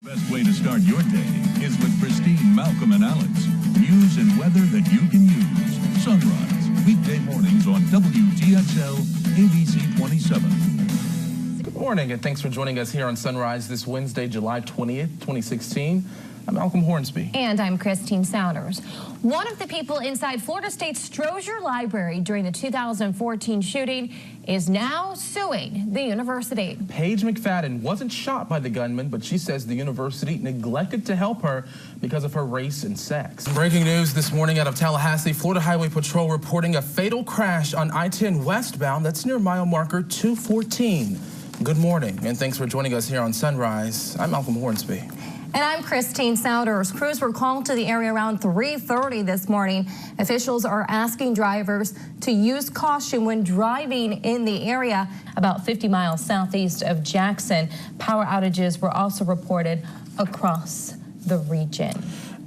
Best way to start your day is with Christine, Malcolm, and Alex. News and weather that you can use. Sunrise, weekday mornings on WTXL, ABC 27. Good morning, and thanks for joining us here on Sunrise this Wednesday, July 20th, 2016. I'm Malcolm Hornsby. And I'm Christine Souders. One of the people inside Florida State's Strozier Library during the 2014 shooting is now suing the university. Paige McFadden wasn't shot by the gunman, but she says the university neglected to help her because of her race and sex. Breaking news this morning out of Tallahassee, Florida Highway Patrol reporting a fatal crash on I-10 westbound. That's near mile marker 214. Good morning, and thanks for joining us here on Sunrise. I'm Malcolm Hornsby. And I'm Christine Souders. Crews were called to the area around 3:30 this morning. Officials are asking drivers to use caution when driving in the area about 50 miles southeast of Jackson. Power outages were also reported across the region.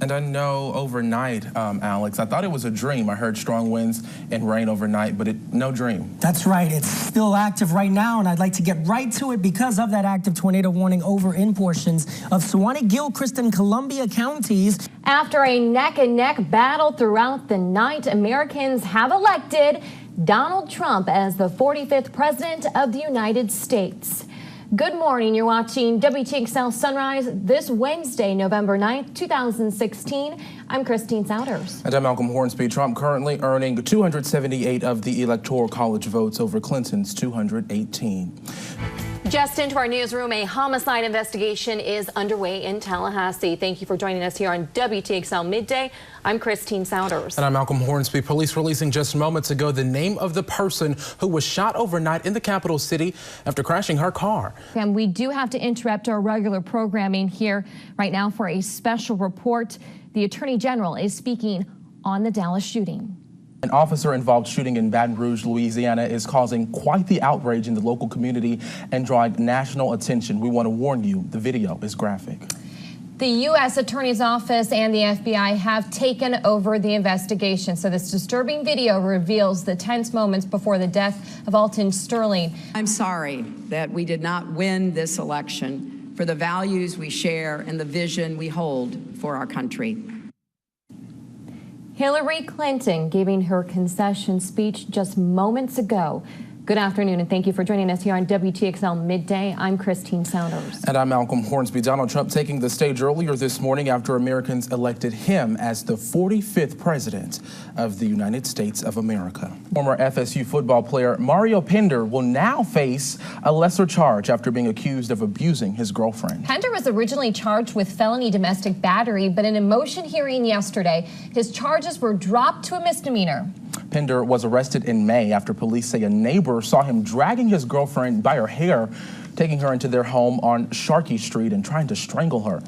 And I know overnight, Alex, I thought it was a dream. I heard strong winds and rain overnight, but no dream. That's right. It's still active right now, and I'd like to get right to it because of that active tornado warning over in portions of Suwannee, Gilchrist, and Columbia counties. After a neck-and-neck battle throughout the night, Americans have elected Donald Trump as the 45th president of the United States. Good morning. You're watching WTXL Sunrise this Wednesday, November 9th, 2016. I'm Christine Souders. And I'm Malcolm Hornsby. Trump currently earning 278 of the Electoral College votes over Clinton's 218. Just into our newsroom, a homicide investigation is underway in Tallahassee. Thank you for joining us here on WTXL Midday. I'm Christine Souders. And I'm Malcolm Hornsby. Police releasing just moments ago the name of the person who was shot overnight in the capital city after crashing her car. And we do have to interrupt our regular programming here right now for a special report. The Attorney General is speaking on the Dallas shooting. An officer-involved shooting in Baton Rouge, Louisiana is causing quite the outrage in the local community and drawing national attention. We want to warn you, the video is graphic. The U.S. Attorney's Office and the FBI have taken over the investigation. So this disturbing video reveals the tense moments before the death of Alton Sterling. I'm sorry that we did not win this election for the values we share and the vision we hold for our country. Hillary Clinton giving her concession speech just moments ago. Good afternoon, and thank you for joining us here on WTXL Midday. I'm Christine Souders. And I'm Malcolm Hornsby. Donald Trump taking the stage earlier this morning after Americans elected him as the 45th president of the United States of America. Former FSU football player Mario Pender will now face a lesser charge after being accused of abusing his girlfriend. Pender was originally charged with felony domestic battery, but in a motion hearing yesterday, his charges were dropped to a misdemeanor. Pender was arrested in May after police say a neighbor saw him dragging his girlfriend by her hair, taking her into their home on Sharkey Street and trying to strangle her.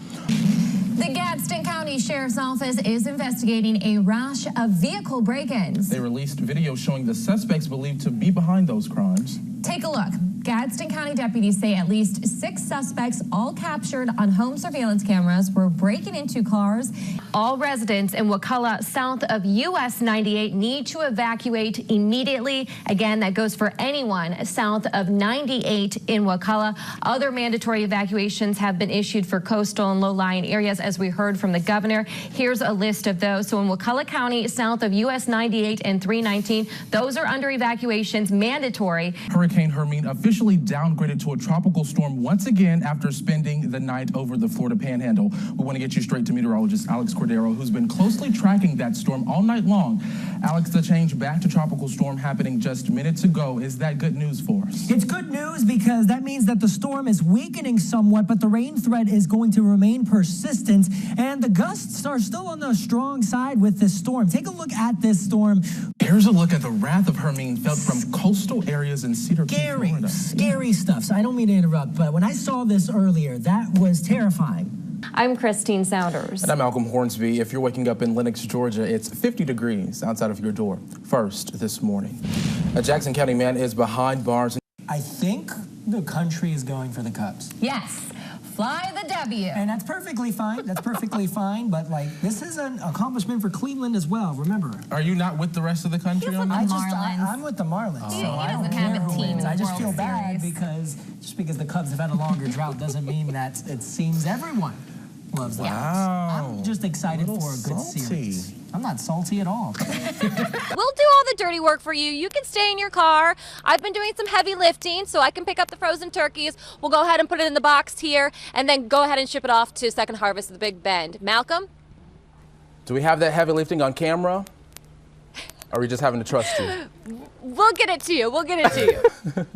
The Gadsden County Sheriff's Office is investigating a rash of vehicle break-ins. They released video showing the suspects believed to be behind those crimes. Take a look. Gadsden County deputies say at least 6 suspects, all captured on home surveillance cameras, were breaking into cars. All residents in Wakulla, south of US 98, need to evacuate immediately. Again, that goes for anyone south of 98 in Wakulla. Other mandatory evacuations have been issued for coastal and low-lying areas, as we heard from the governor. Here's a list of those. So in Wakulla County, south of US 98 and 319, those are under evacuations, mandatory. Hurricane Hermine officially downgraded to a tropical storm once again after spending the night over the Florida Panhandle. We want to get you straight to meteorologist Alex Cordero, who's been closely tracking that storm all night long. Alex, the change back to tropical storm happening just minutes ago. Is that good news for us? It's good news because that means that the storm is weakening somewhat, but the rain threat is going to remain persistent, and the gusts are still on the strong side with this storm. Take a look at this storm. Here's a look at the wrath of Hermine felt from coastal areas in Cedar Creek, Florida. Scary stuff. So I don't mean to interrupt, but when I saw this earlier, that was terrifying. I'm Christine Souders. And I'm Malcolm Hornsby. If you're waking up in Lenox, Georgia, it's 50 degrees outside of your door. First this morning, a Jackson County man is behind bars. I think the country is going for the Cubs. Yes. fly the W. And that's perfectly fine. That's perfectly fine. But, like, this is an accomplishment for Cleveland as well, remember. Are you not with the rest of the country on that? I'm with the Marlins. So I don't care who wins. I just feel bad because the Cubs have had a longer drought doesn't mean that it seems everyone loves that. Wow. I'm just excited for a good series. I'm not salty at all. We'll do all the dirty work for you. You can stay in your car. I've been doing some heavy lifting, so I can pick up the frozen turkeys. We'll go ahead and put it in the box here, and then go ahead and ship it off to Second Harvest at the Big Bend. Malcolm? Do we have that heavy lifting on camera? Or are we just having to trust you? We'll get it to you. We'll get it to you.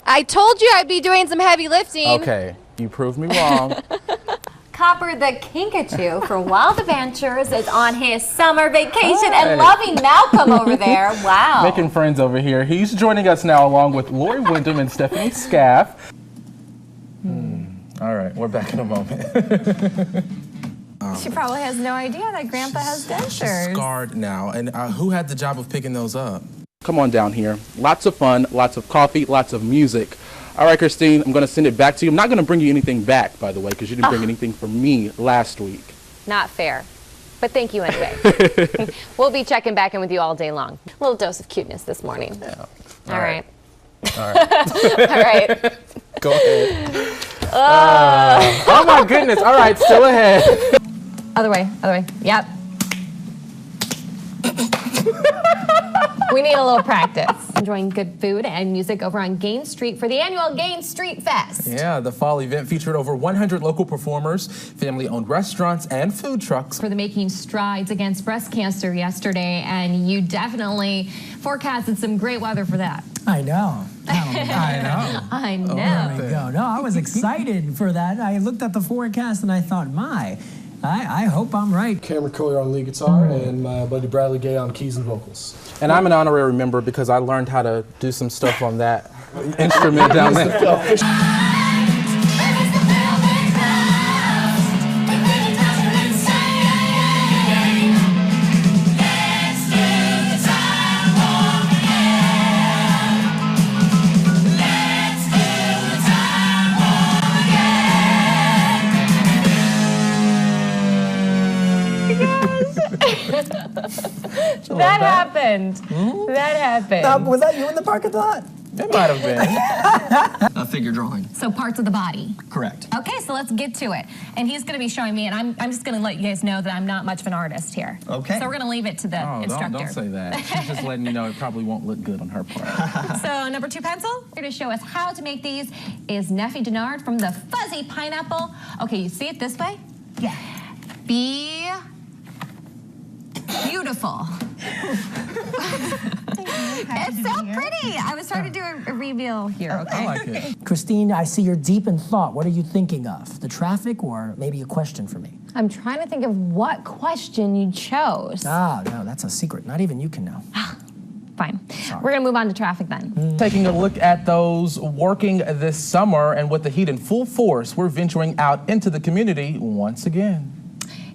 I told you I'd be doing some heavy lifting. Okay, you proved me wrong. Copper the Kinkajou from Wild Adventures is on his summer vacation and loving Malcolm over there. Wow. Making friends over here. He's joining us now along with Lori Wyndham and Stephanie Scaff. All right, we're back in a moment. She probably has no idea that Grandpa has dentures. She's scarred now. And who had the job of picking those up? Come on down here. Lots of fun, lots of coffee, lots of music. All right, Christine, I'm going to send it back to you. I'm not going to bring you anything back, by the way, because you didn't bring anything for me last week. Not fair. But thank you anyway. We'll be checking back in with you all day long. A little dose of cuteness this morning. Yeah. All right. All right. All right. Go ahead. Oh, my goodness. All right, still ahead. Other way. Yep. We need a little practice. Enjoying good food and music over on Gain Street for the annual Gain Street Fest. Yeah, the fall event featured over 100 local performers, family-owned restaurants, and food trucks. For the Making Strides Against Breast Cancer yesterday, and you definitely forecasted some great weather for that. I know. I know. There we go. No, I was excited for that. I looked at the forecast and I thought, I hope I'm right. Cameron Collier on lead guitar and my buddy Bradley Gay on keys and vocals. And I'm an honorary member because I learned how to do some stuff on that instrument down there. That happened. That happened. Was that you in the parking lot? It might have been. A figure drawing. So parts of the body. Correct. Okay, so let's get to it. And he's going to be showing me, and I'm just going to let you guys know that I'm not much of an artist here. Okay. So we're going to leave it to the instructor. Don't say that. She's just letting you know it probably won't look good on her part. So number 2 pencil, here to show us how to make these is Neffy Denard from the Fuzzy Pineapple. Okay, you see it this way? Yeah. Be beautiful. It's so pretty. I was trying to do a reveal here, okay? I like it. Christine, I see you're deep in thought. What are you thinking of? The traffic or maybe a question for me? I'm trying to think of what question you chose. Ah, no, that's a secret. Not even you can know. Fine. We're going to move on to traffic then. Taking a look at those working this summer, and with the heat in full force, we're venturing out into the community once again.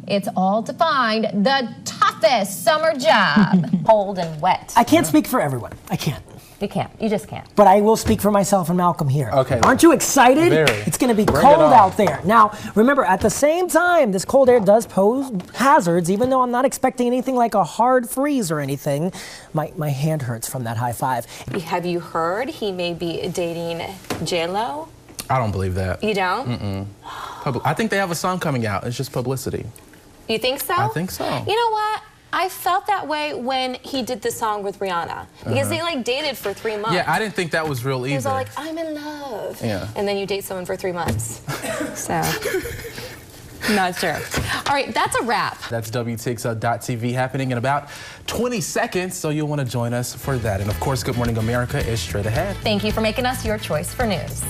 It's all to find the toughest summer job. Cold and wet. I can't speak for everyone. I can't. You can't. You just can't. But I will speak for myself and Malcolm here. Okay. Aren't you excited? Very. It's going to be Bring cold it on. out there. Now, remember, at the same time, this cold air does pose hazards, even though I'm not expecting anything like a hard freeze or anything. My hand hurts from that high five. Have you heard he may be dating J-Lo? I don't believe that. You don't? I think they have a song coming out. It's just publicity. You think so? I think so. You know what? I felt that way when he did the song with Rihanna. Because they like dated for 3 months. Yeah, I didn't think that was real either. He was all like, I'm in love. Yeah. And then you date someone for 3 months. So, not sure. All right, that's a wrap. That's WTXL.TV happening in about 20 seconds, so you'll want to join us for that. And of course, Good Morning America is straight ahead. Thank you for making us your choice for news.